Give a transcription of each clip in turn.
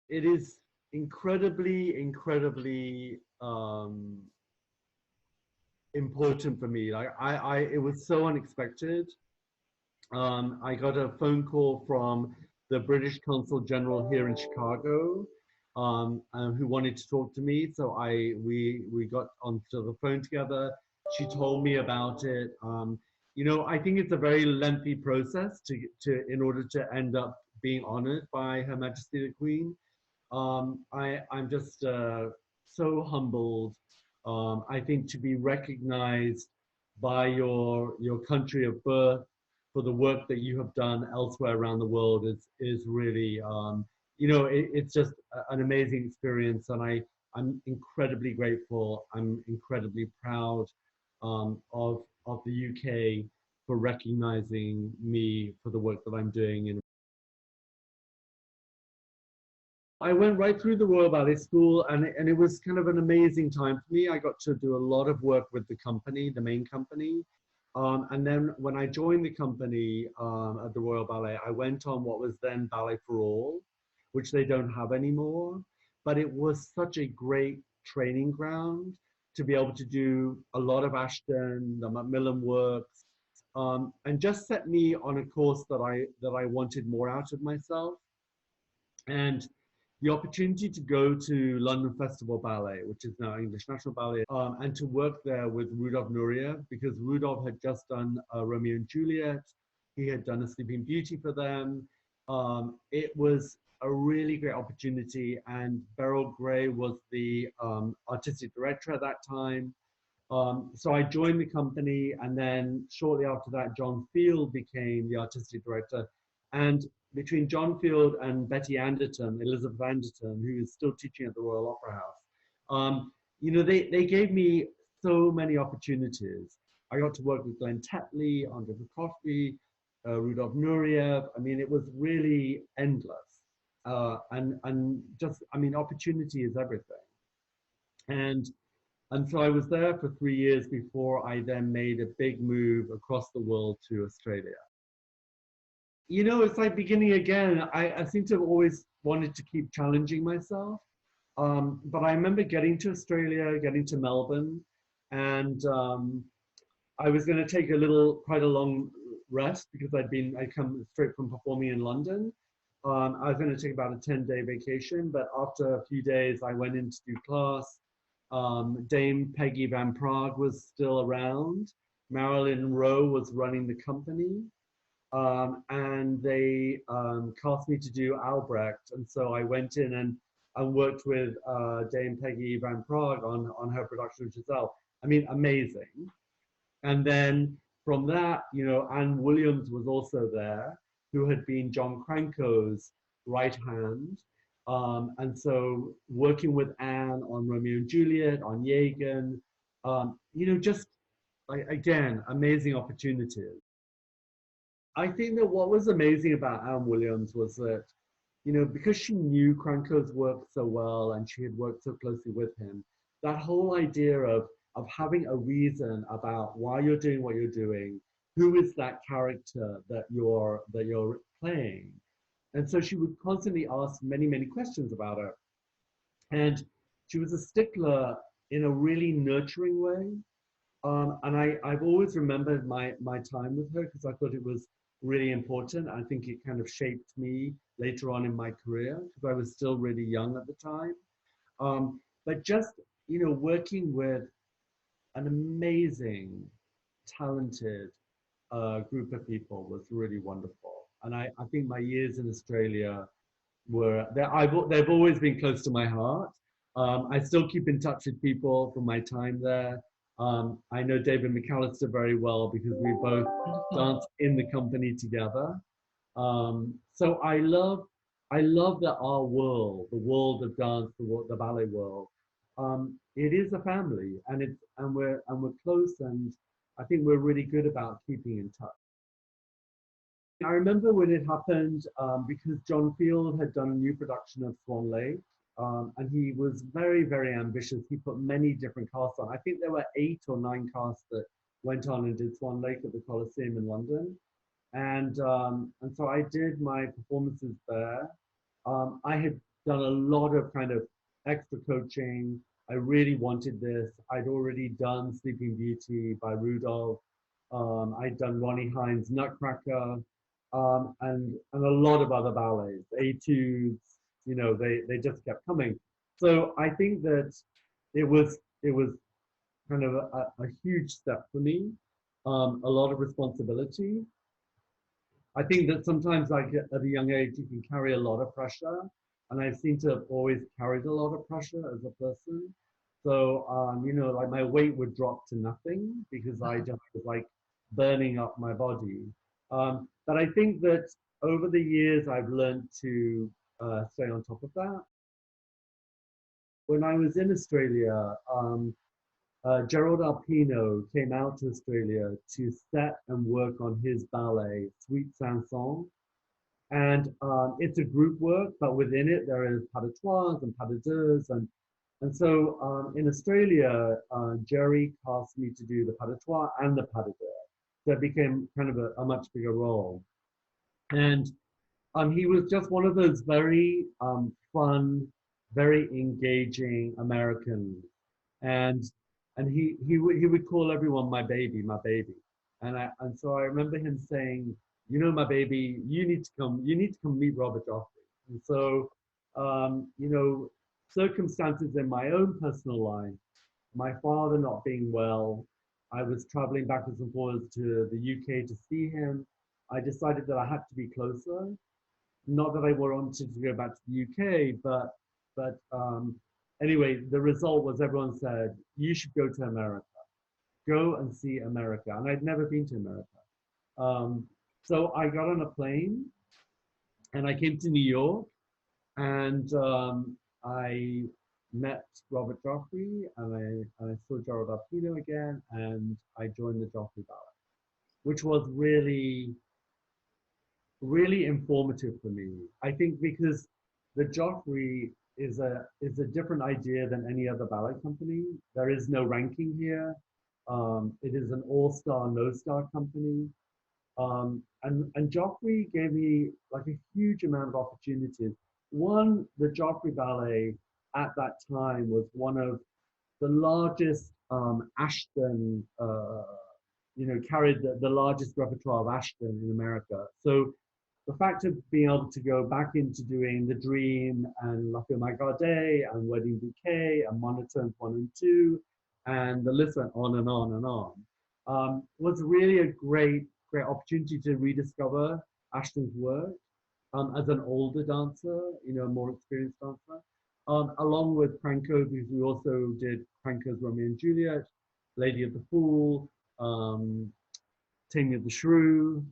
It is incredibly important for me. Like it was so unexpected. I got a phone call from the British Consul General here in Chicago, who wanted to talk to me. So we got onto the phone together. She told me about it. You know, I think it's a very lengthy process to in order to end up being honored by Her Majesty the Queen. I'm just so humbled. I think to be recognized by your country of birth for the work that you have done elsewhere around the world is really you know it's just an amazing experience, and I'm incredibly grateful. I'm incredibly proud of the UK for recognizing me for the work that I'm doing in. I went right through the Royal Ballet School, and it was kind of an amazing time for me. I got to do a lot of work with the company, the main company. And then when I joined the company at the Royal Ballet, I went on what was then Ballet for All, which they don't have anymore. But it was such a great training ground to be able to do a lot of Ashton, the MacMillan works, and just set me on a course that I wanted more out of myself. And the opportunity to go to London Festival Ballet, which is now English National Ballet, and to work there with Rudolf Nureyev, because Rudolf had just done Romeo and Juliet. He had done a Sleeping Beauty for them. It was a really great opportunity, and Beryl Gray was the artistic director at that time. So I joined the company, and then shortly after that, John Field became the artistic director. And between John Field and Betty Anderton, Elizabeth Anderton, who is still teaching at the Royal Opera House, you know, they gave me so many opportunities. I got to work with Glenn Tetley, Andre Prokofiev, Rudolf Nureyev. I mean, it was really endless. And just, I mean, opportunity is everything. And and so I was there for 3 years before I then made a big move across the world to Australia. You know, it's like beginning again. I seem to have always wanted to keep challenging myself. But I remember getting to Australia, getting to Melbourne, and I was going to take quite a long rest because I'd come straight from performing in London. I was going to take about a 10-day vacation, but after a few days, I went in to do class. Dame Peggy Van Prague was still around. Marilyn Rowe was running the company. And they cast me to do Albrecht. And so I went in and worked with Dame Peggy Van Prague on her production of Giselle. I mean, amazing. And then from that, you know, Anne Williams was also there, who had been John Cranko's right hand. And so working with Anne on Romeo and Juliet, on Jagan, you know, just like, again, amazing opportunities. I think that what was amazing about Anne Williams was that, you know, because she knew Cranko's work so well and she had worked so closely with him, that whole idea of having a reason about why you're doing what you're doing, who is that character that you're playing. And so she would constantly ask many questions about her. And she was a stickler in a really nurturing way. And I've always remembered my time with her because I thought it was really important. I think it kind of shaped me later on in my career because I was still really young at the time. But just, you know, working with an amazing, talented group of people was really wonderful. And I think my years in Australia they've always been close to my heart. I still keep in touch with people from my time there. I know David McAllister very well because we both danced in the company together. So I love that our world, the world of dance, the ballet world, it is a family, and we're close, and I think we're really good about keeping in touch. I remember when it happened because John Field had done a new production of Swan Lake, and he was very ambitious. He put many different casts on. I think there were 8 or 9 casts that went on and did Swan Lake at the Coliseum in London, and so I did my performances there. I had done a lot of kind of extra coaching. I really wanted this. I'd already done Sleeping Beauty by Rudolph. I'd done Ronnie Hines' Nutcracker, and a lot of other ballets, etudes. You know, they just kept coming. So I think that it was kind of a huge step for me, a lot of responsibility. I think that sometimes, like at a young age, you can carry a lot of pressure, and I seem to have always carried a lot of pressure as a person. So, you know, like my weight would drop to nothing because I just was like burning up my body. But I think that over the years, I've learned to stay on top of that. When I was in Australia, Gerald Arpino came out to Australia to set and work on his ballet, Sweet Sanson. And it's a group work, but within it there is pas de trois and pas de deux. And so in Australia, Jerry asked me to do the pas de trois and the pas de deux. So it became kind of a much bigger role. And he was just one of those very fun, very engaging Americans. And he would call everyone my baby, my baby. And so I remember him saying, you know, my baby, you need to come meet Robert Joffrey. And so, you know, circumstances in my own personal life, my father not being well, I was traveling backwards and forwards to the UK to see him. I decided that I had to be closer. Not that I wanted to go back to the UK, but anyway, the result was everyone said, you should go to America. Go and see America. And I'd never been to America. So I got on a plane and I came to New York, and I met Robert Joffrey, and I saw Gerald Arpino again, and I joined the Joffrey Ballet, which was really, really informative for me. I think because the Joffrey is a different idea than any other ballet company. There is no ranking here. It is an all-star, no-star company. And Joffrey gave me like a huge amount of opportunities. One, the Joffrey Ballet at that time was one of the largest Ashton, you know, carried the largest repertoire of Ashton in America. So the fact of being able to go back into doing The Dream and La Fille Magardée and Wedding Bouquet and Monotones 1 and 2, and the list went on and on and on, was really a great opportunity to rediscover Ashton's work as an older dancer, you know, a more experienced dancer, along with Franco, because we also did Franco's Romeo and Juliet, Lady of the Fool, Taming of the Shrew,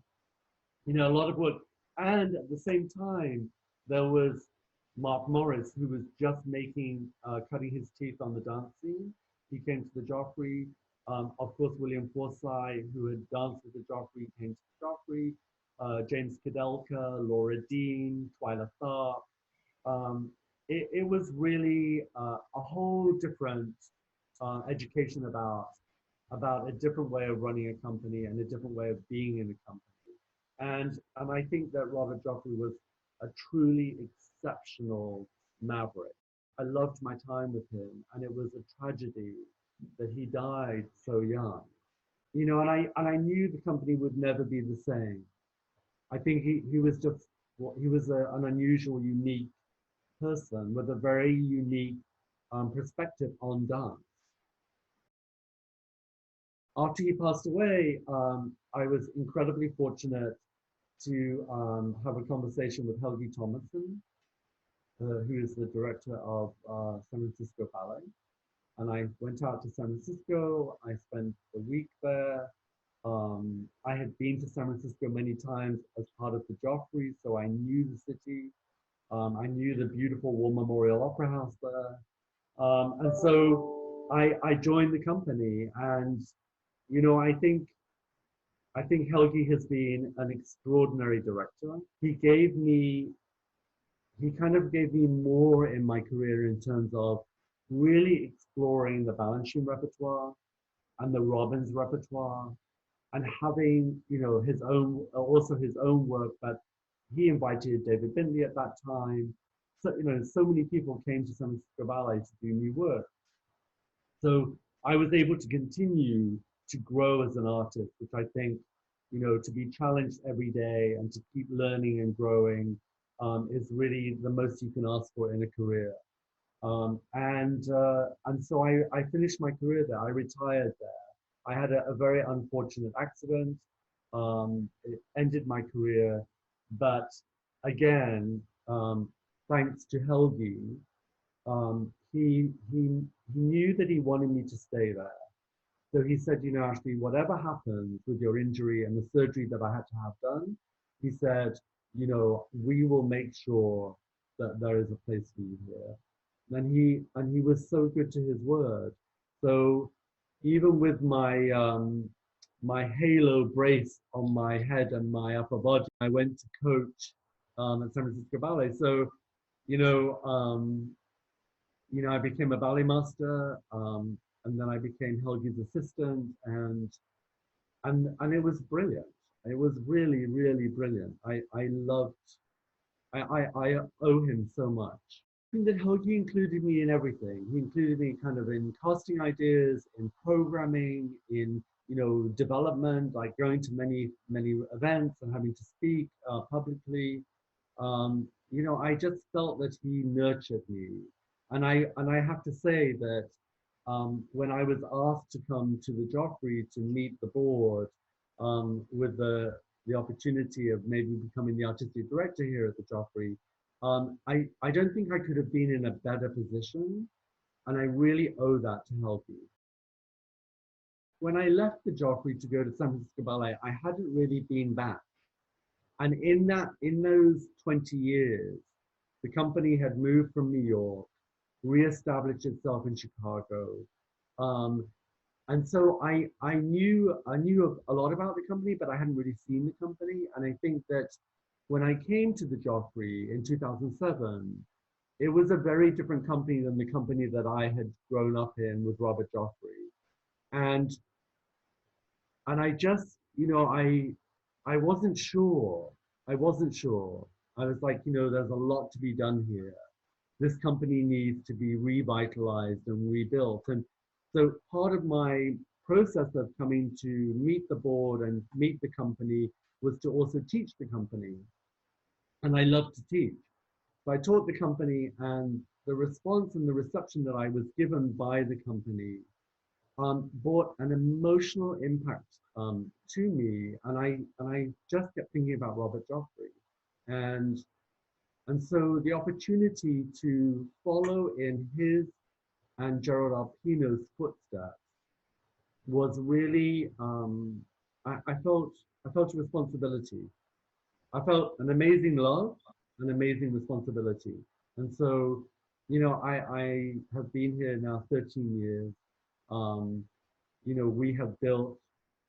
you know, a lot of work. And at the same time, there was Mark Morris, who was just cutting his teeth on the dance scene. He came to the Joffrey. Of course, William Forsythe, who had danced with the Joffrey, came to the Joffrey. James Kadelka, Laura Dean, Twyla Tharp. It was really a whole different education about a different way of running a company and a different way of being in a company. And I think that Robert Joffrey was a truly exceptional maverick. I loved my time with him, and it was a tragedy that he died so young. You know, and I knew the company would never be the same. I think he was just, he was an unusual, unique person with a very unique perspective on dance. After he passed away, I was incredibly fortunate to have a conversation with Helgi Thomason, who is the director of San Francisco Ballet. And I went out to San Francisco. I spent a week there. I had been to San Francisco many times as part of the Joffrey, so I knew the city. I knew the beautiful War Memorial Opera House there. And so I joined the company, and you know, I think Helgi has been an extraordinary director. He kind of gave me more in my career in terms of really exploring the Balanchine repertoire and the Robbins repertoire, and having, you know, his own work. But he invited David Bintley at that time. so, so many people came to San Francisco Ballet to do new work. So I was able to continue to grow as an artist, which I think, to be challenged every day and to keep learning and growing is really the most you can ask for in a career. And so I finished my career there. I retired there. I had a very unfortunate accident. It ended my career, but again, thanks to Helgi, he knew that he wanted me to stay there. So he said, Ashley, whatever happens with your injury and the surgery that I had to have done, he said, we will make sure that there is a place for you here. And he was so good to his word. So even with my my halo brace on my head and my upper body, I went to coach at San Francisco Ballet. So I became a ballet master, and then I became Helgi's assistant, and it was brilliant. It was really, really brilliant. I loved. I owe him so much. I think that Helgi included me in everything. He included me kind of in casting ideas, in programming, in development, like going to many events and having to speak publicly. I just felt that he nurtured me, and I have to say that when I was asked to come to the Joffrey to meet the board with the opportunity of maybe becoming the artistic director here at the Joffrey, I don't think I could have been in a better position, and I really owe that to Helgi. When I left the Joffrey to go to San Francisco Ballet, I hadn't really been back. And in those 20 years, the company had moved from New York, reestablished itself in Chicago. And so I knew a lot about the company, but I hadn't really seen the company. And I think that when I came to the Joffrey in 2007, it was a very different company than the company that I had grown up in with Robert Joffrey. And I just, I wasn't sure. I wasn't sure. I was like, there's a lot to be done here. This company needs to be revitalized and rebuilt. And so part of my process of coming to meet the board and meet the company was to also teach the company. And I love to teach. So I taught the company, and the response and the reception that I was given by the company brought an emotional impact to me, and I just kept thinking about Robert Joffrey, and so the opportunity to follow in his and Gerald Arpino's footsteps was really I felt a responsibility. I felt an amazing love, an amazing responsibility, and so I have been here now 13 years. We have built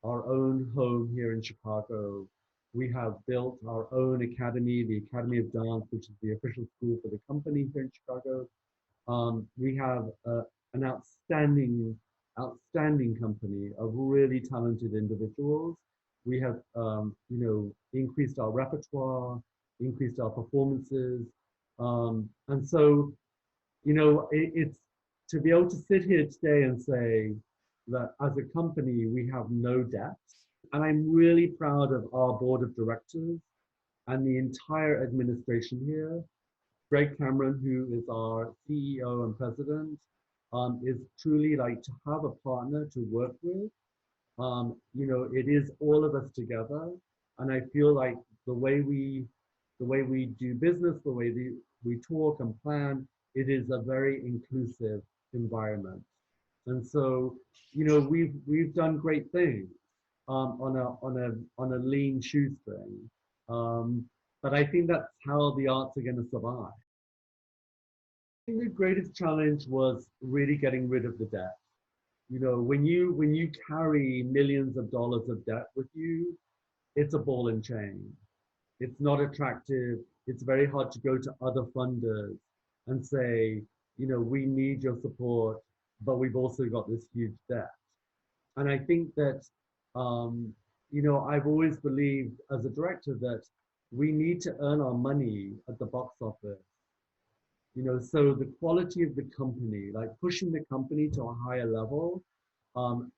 our own home here in Chicago. We have built our own academy, the Academy of Dance, which is the official school for the company here in Chicago. We have an outstanding company of really talented individuals. We have, increased our repertoire, increased our performances. And so, it's to be able to sit here today and say that as a company, we have no debt. And I'm really proud of our board of directors and the entire administration here. Greg Cameron, who is our CEO and president, is truly like to have a partner to work with. It is all of us together. And I feel like the way we do business, the way we talk and plan, it is a very inclusive environment. And so, we've done great things on a lean shoestring. But I think that's how the arts are going to survive. I think the greatest challenge was really getting rid of the debt. When you carry millions of dollars of debt with you, it's a ball and chain. It's not attractive. It's very hard to go to other funders and say, we need your support, but we've also got this huge debt. And I think that, I've always believed as a director that we need to earn our money at the box office So the quality of the company, like pushing the company to a higher level,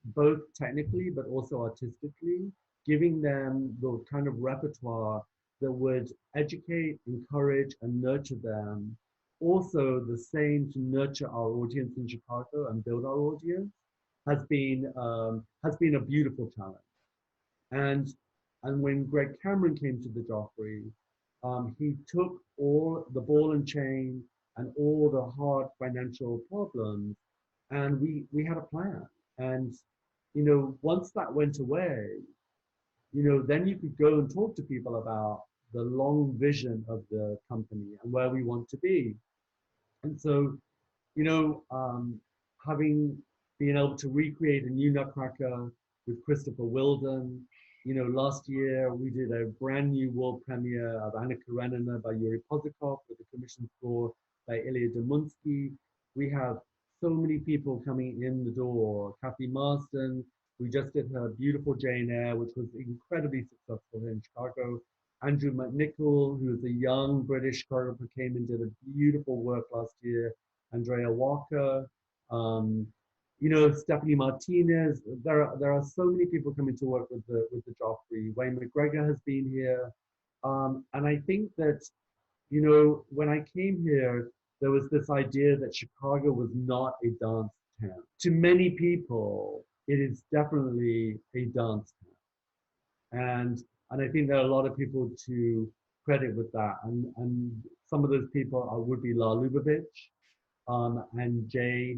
both technically but also artistically, giving them the kind of repertoire that would educate, encourage, and nurture them. Also, the same to nurture our audience in Chicago and build our audience has been a beautiful challenge. And and when Greg Cameron came to the Joffrey, he took all the ball and chain and all the hard financial problems, and we had a plan. And once that went away, then you could go and talk to people about the long vision of the company and where we want to be. And so, you know, um, having been able to recreate a new Nutcracker with Christopher Wilden, last year we did a brand new world premiere of Anna Karenina by Yuri Pozikov with a commission score by Ilya Demunsky. We have so many people coming in the door. Kathy Marston, we just did her beautiful Jane Eyre, which was incredibly successful in Chicago. Andrew McNichol, who's a young British choreographer, came and did a beautiful work last year. Andrea Walker, um, Stephanie Martinez. There are so many people coming to work with the Joffrey. Wayne McGregor has been here, and I think that when I came here, there was this idea that Chicago was not a dance town. To many people, it is definitely a dance town, and I think there are a lot of people to credit with that, and some of those people would be La Lubavitch, and Jay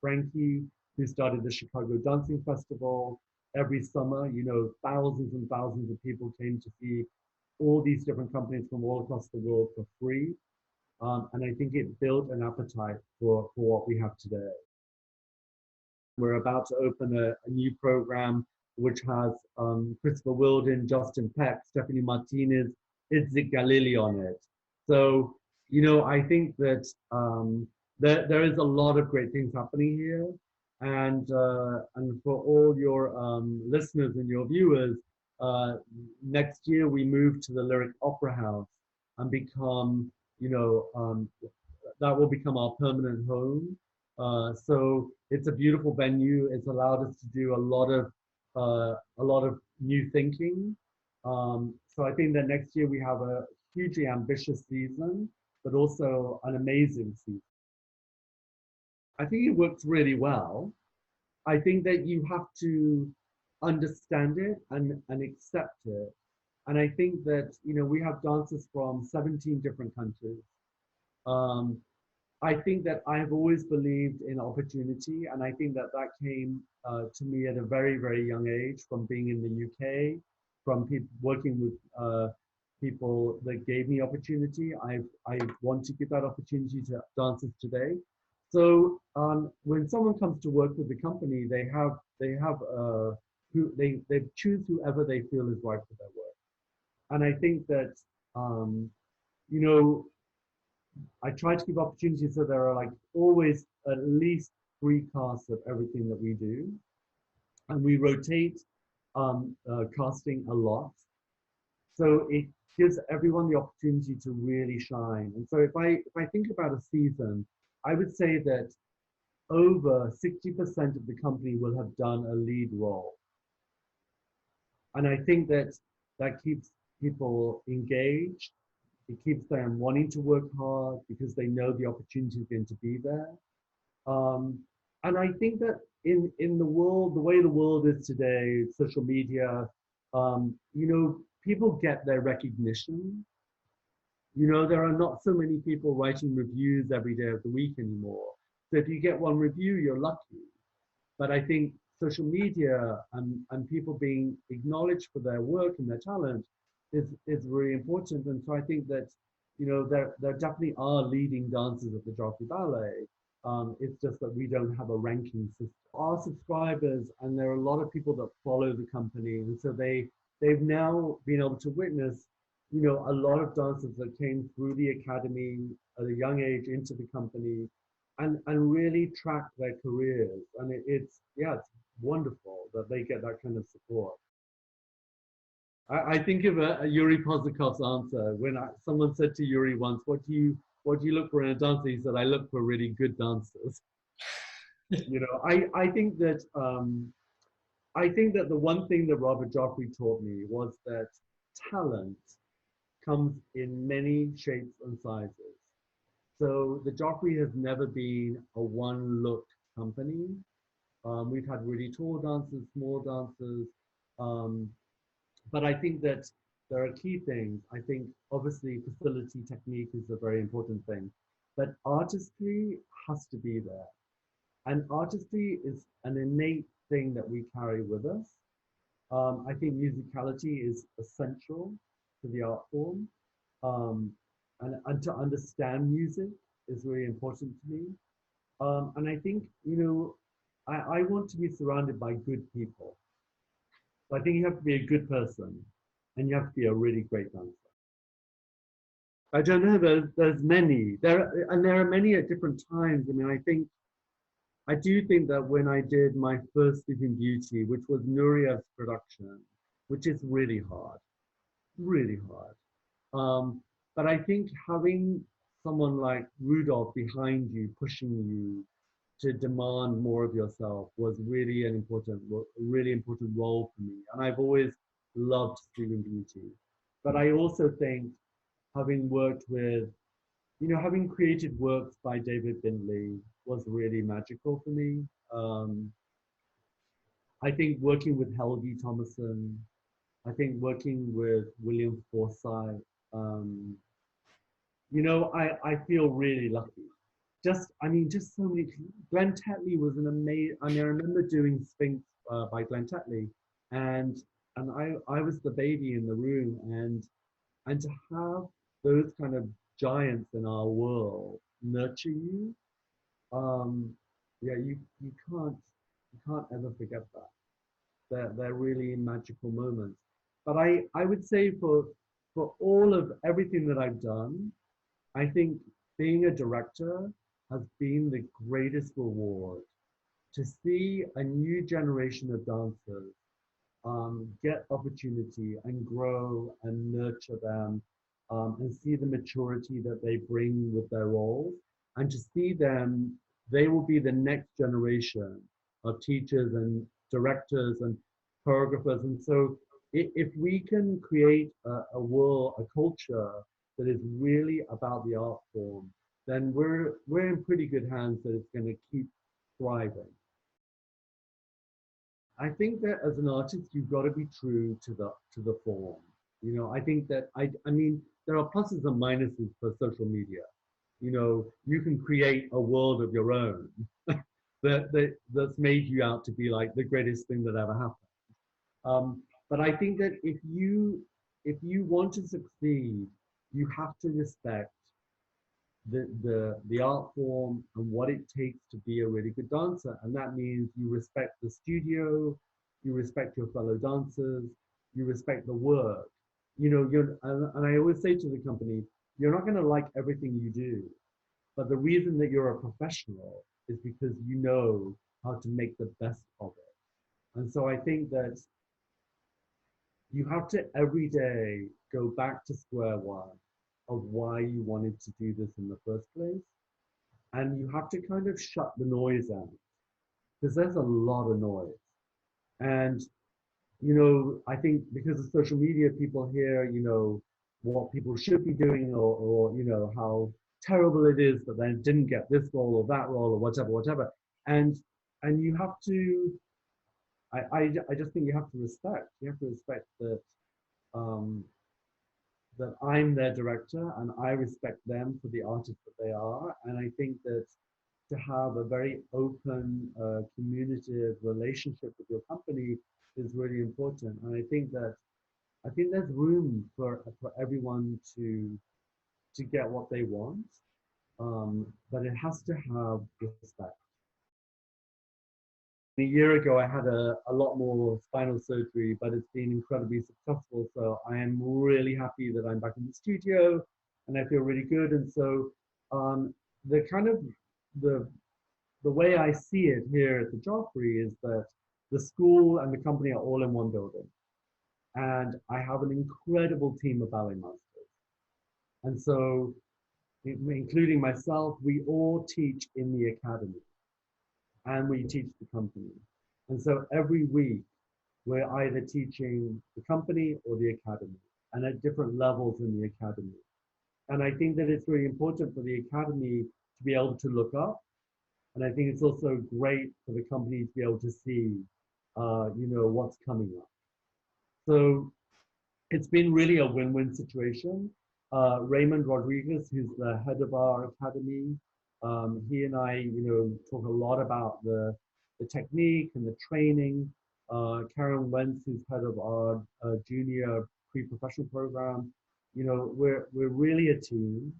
Frankie, who started the Chicago Dancing Festival. Every summer, thousands and thousands of people came to see all these different companies from all across the world for free. And I think it built an appetite for what we have today. We're about to open a new program which has Christopher Wilden, Justin Peck, Stephanie Martinez, Idzik Galili on it. So, I think that there is a lot of great things happening here. And for all your listeners and your viewers, next year we move to the Lyric Opera House and become, that will become our permanent home. So it's a beautiful venue. It's allowed us to do a lot of new thinking. So I think that next year we have a hugely ambitious season, but also an amazing season. I think it works really well. I think that you have to understand it and accept it. And I think that, we have dancers from 17 different countries. Um, I think that I have always believed in opportunity, and I think that that came to me at a very, very young age from being in the UK, from working with people that gave me opportunity. I want to give that opportunity to dancers today. So when someone comes to work with the company, they have they choose whoever they feel is right for their work, and I think that you know I try to give opportunities so there are like always at least 3 casts of everything that we do, and we rotate casting a lot, so it gives everyone the opportunity to really shine. And so if I think about a season, I would say that over 60% of the company will have done a lead role. And I think that that keeps people engaged. It keeps them wanting to work hard because they know the opportunity is going to be there. And I think that in the world, the way the world is today, social media, people get their recognition. There are not so many people writing reviews every day of the week anymore. So if you get one review, you're lucky. But I think social media and people being acknowledged for their work and their talent is really important. And so I think that, there definitely are leading dancers at the Joffrey Ballet. It's just that we don't have a ranking system. Our subscribers, and there are a lot of people that follow the company, and so they've now been able to witness, a lot of dancers that came through the academy at a young age into the company, and really track their careers. And it's wonderful that they get that kind of support. I think of a Yuri Pozikov's answer when someone said to Yuri once, what do what do you look for in a dancer? He said, I look for really good dancers. You know, I think that the one thing that Robert Joffrey taught me was that talent comes in many shapes and sizes. So the Joffrey has never been a one-look company. We've had really tall dancers, small dancers, um, but I think that there are key things. I think obviously facility technique is a very important thing, but artistry has to be there. And artistry is an innate thing that we carry with us. I think musicality is essential to the art form. Um, and to understand music is really important to me. And I think, you know, I want to be surrounded by good people. So I think you have to be a good person and you have to be a really great dancer. I don't know, there's many. There are many at different times. I mean, I do think that when I did my first Sleeping Beauty, which was Nureyev's production, which is really hard. But I think having someone like Rudolph behind you, pushing you to demand more of yourself was really important role for me. And I've always loved Sleeping Beauty. But I also think having worked with, you know, having created works by David Bintley was really magical for me. I think working with Helgi Thomason, I think working with William Forsythe, you know, I feel really lucky. I mean, just so many. Glenn Tetley was an amazing. I mean, I remember doing Sphinx by Glenn Tetley, and I was the baby in the room, and to have those kind of giants in our world nurture you, yeah, you can't ever forget that. They're really magical moments. But I would say for all of everything that I've done, I think being a director has been the greatest reward. To see a new generation of dancers get opportunity and grow and nurture them, and see the maturity that they bring with their roles, and to see them, they will be the next generation of teachers and directors and choreographers. And so if we can create a world, a culture that is really about the art form, then we're in pretty good hands that it's going to keep thriving. I think that as an artist, you've got to be true to the form. You know, I think that I mean, there are pluses and minuses for social media. You know, you can create a world of your own that's made you out to be like the greatest thing that ever happened. But I think that if you want to succeed, you have to respect the art form and what it takes to be a really good dancer. And that means you respect the studio, you respect your fellow dancers, you respect the work. You know, and I always say to the company, you're not going to like everything you do, but the reason that you're a professional is because you know how to make the best of it. And so I think that you have to every day go back to square one of why you wanted to do this in the first place. And you have to kind of shut the noise out because there's a lot of noise. And, you know, I think because of social media, people hear, you know, what people should be doing or you know, how terrible it is that they didn't get this role or that role or whatever. And you have to, I just think you have to respect that, um, that I'm their director and I respect them for the artists that they are. And I think that to have a very open, communicative relationship with your company is really important. And I think there's room for everyone to get what they want, but it has to have respect. A year ago, I had a lot more spinal surgery, but it's been incredibly successful. So I am really happy that I'm back in the studio and I feel really good. And so the kind of the way I see it here at the Joffrey is that the school and the company are all in one building. And I have an incredible team of ballet masters. And so, including myself, we all teach in the academy and we teach the company. And so every week we're either teaching the company or the academy, and at different levels in the academy. And I think that it's really important for the academy to be able to look up. And I think it's also great for the company to be able to see, what's coming up. So it's been really a win-win situation. Raymond Rodriguez, who's the head of our academy, he and I, talk a lot about the technique and the training. Karen Wentz, who's head of our junior pre-professional program, we're really a team.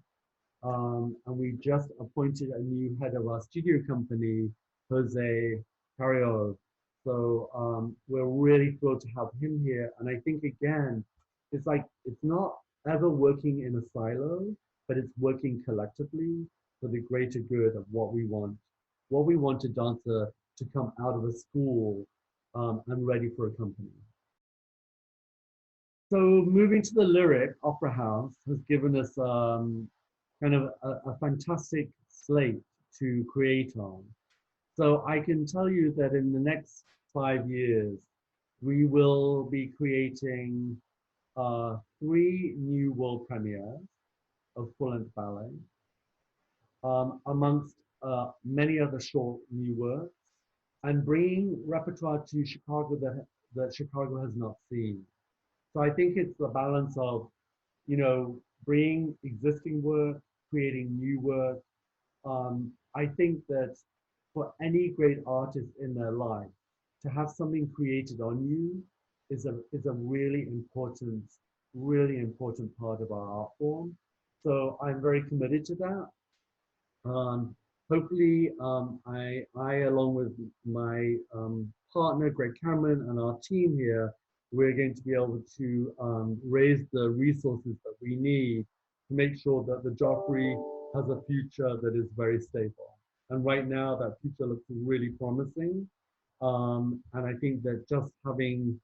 And we just appointed a new head of our studio company, Jose Carrillo. So we're really thrilled to have him here. And I think, again, it's not ever working in a silo, but it's working collectively for the greater good of what we want. What we want a dancer to come out of a school and ready for a company. So moving to the Lyric Opera House has given us kind of a fantastic slate to create on. So I can tell you that in the next 5 years, we will be creating 3 new world premieres of full-length ballet, amongst many other short new works, and bringing repertoire to Chicago that Chicago has not seen. So I think it's the balance of, bringing existing work, creating new work. I think that for any great artist in their life, to have something created on you is a really important part of our art form. So I'm very committed to that. Hopefully, I along with my partner, Greg Cameron, and our team here, we're going to be able to raise the resources that we need to make sure that the Joffrey has a future that is very stable. And right now, that future looks really promising. And I think that just having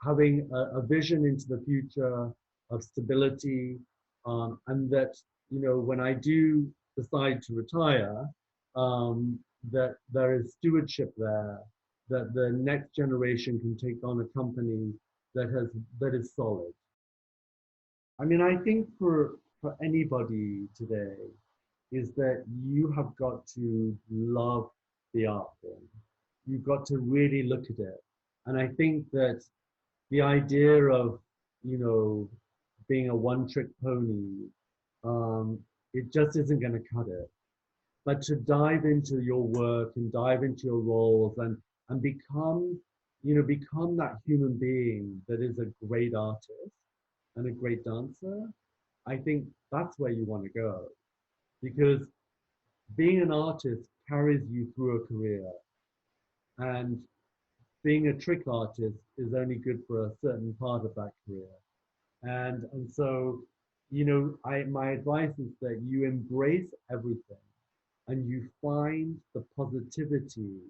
a vision into the future of stability, and that, when I do decide to retire, that there is stewardship there, that the next generation can take on a company that is solid. I mean, I think for anybody today is that you have got to love the art form. You've got to really look at it. And I think that the idea of, being a one-trick pony, it just isn't going to cut it. But to dive into your work and dive into your roles and become that human being that is a great artist and a great dancer, I think that's where you want to go. Because being an artist carries you through a career. And being a trick artist is only good for a certain part of that career. And so, my advice is that you embrace everything and you find the positivity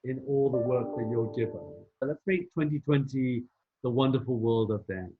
in all the work that you're given. Let's make 2020 the wonderful world of dance.